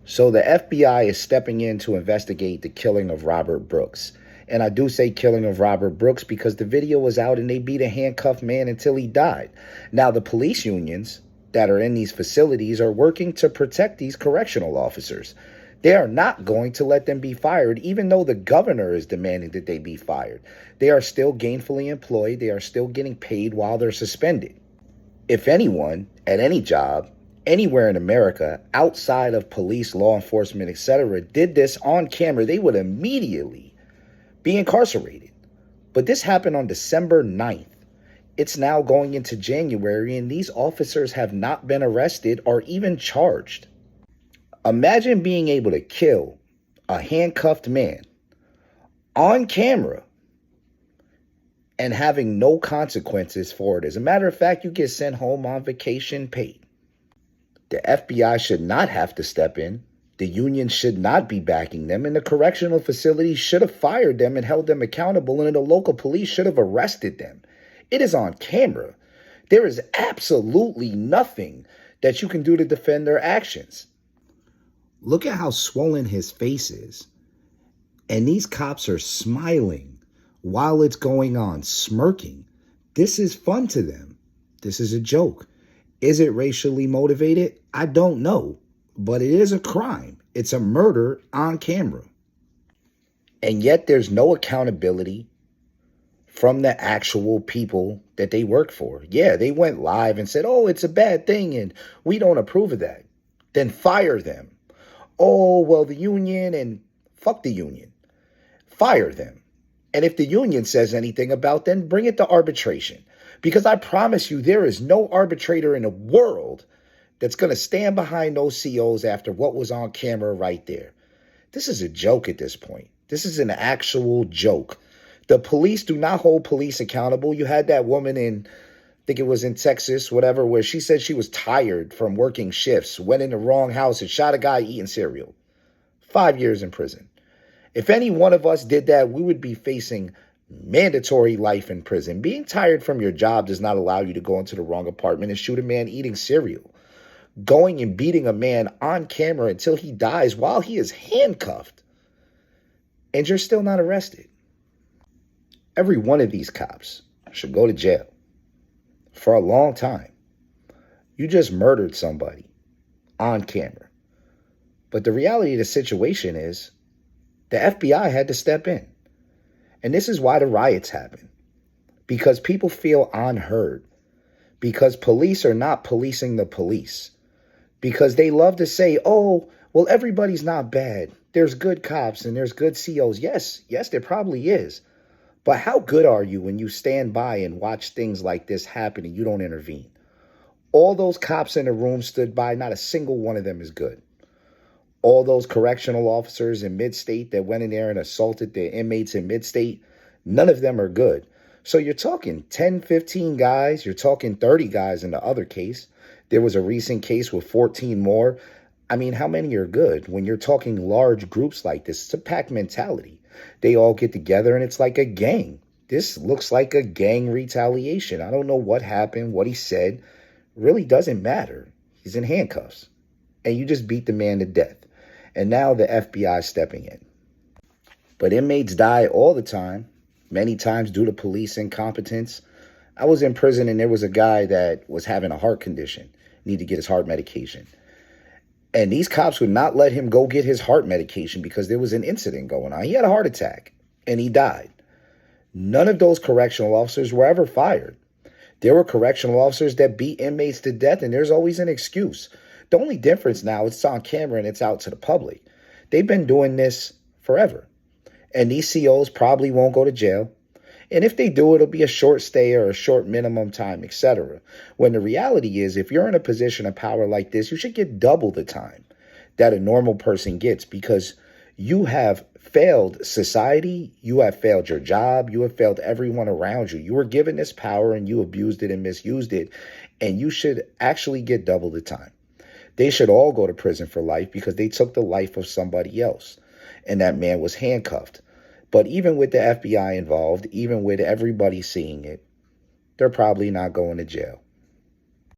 So the FBI is stepping in to investigate the killing of Robert Brooks. And I do say killing of Robert Brooks because the video was out and they beat a handcuffed man until he died. Now, the police unions that are in these facilities are working to protect these correctional officers. They are not going to let them be fired, even though the governor is demanding that they be fired. They are still gainfully employed. They are still getting paid while they're suspended. If anyone at any job anywhere in America outside of police, law enforcement, etc., did this on camera, they would immediately be incarcerated. But this happened on December 9th. It's now going into January, and these officers have not been arrested or even charged. Imagine being able to kill a handcuffed man on camera and having no consequences for it. As a matter of fact, you get sent home on vacation paid. The FBI should not have to step in. The union should not be backing them, and the correctional facility should have fired them and held them accountable, and the local police should have arrested them. It is on camera. There is absolutely nothing that you can do to defend their actions. Look at how swollen his face is. And these cops are smiling while it's going on, smirking. This is fun to them. This is a joke. Is it racially motivated? I don't know, but it is a crime. It's a murder on camera. And yet there's no accountability from the actual people that they work for. Yeah, they went live and said, oh, it's a bad thing and we don't approve of that. Then fire them. Oh, well, the union, and fuck the union. Fire them. And if the union says anything about them, bring it to arbitration. Because I promise you, there is no arbitrator in the world that's going to stand behind those COs after what was on camera right there. This is a joke at this point. This is an actual joke. The police do not hold police accountable. You had that woman in, I think it was in Texas, whatever, where she said she was tired from working shifts, went in the wrong house and shot a guy eating cereal. 5 years in prison. If any one of us did that, we would be facing mandatory life in prison. Being tired from your job does not allow you to go into the wrong apartment and shoot a man eating cereal. Going and beating a man on camera until he dies while he is handcuffed, and you're still not arrested. Every one of these cops should go to jail for a long time. You just murdered somebody on camera. But the reality of the situation is the FBI had to step in. And this is why the riots happen. Because people feel unheard. Because police are not policing the police. Because they love to say, oh, well, everybody's not bad. There's good cops and there's good COs. Yes, there probably is. But how good are you when you stand by and watch things like this happen and you don't intervene? All those cops in the room stood by. Not a single one of them is good. All those correctional officers in mid-state that went in there and assaulted the inmates in mid-state, none of them are good. So you're talking 10, 15 guys. You're talking 30 guys in the other case. There was a recent case with 14 more. I mean, how many are good? When you're talking large groups like this, it's a pack mentality. They all get together and it's like a gang. This looks like a gang retaliation. I don't know what happened, what he said. Really doesn't matter. He's in handcuffs. And you just beat the man to death. And now the FBI is stepping in. But inmates die all the time, many times due to police incompetence. I was in prison and there was a guy that was having a heart condition, needed to get his heart medication. And these cops would not let him go get his heart medication because there was an incident going on. He had a heart attack and he died. None of those correctional officers were ever fired. There were correctional officers that beat inmates to death, and there's always an excuse. The only difference now, it's on camera and it's out to the public. They've been doing this forever. And these COs probably won't go to jail. And if they do, it'll be a short stay or a short minimum time, etc. When the reality is, if you're in a position of power like this, you should get double the time that a normal person gets, because you have failed society, you have failed your job, you have failed everyone around you. You were given this power and you abused it and misused it, and you should actually get double the time. They should all go to prison for life because they took the life of somebody else, and that man was handcuffed. But even with the FBI involved, even with everybody seeing it, they're probably not going to jail.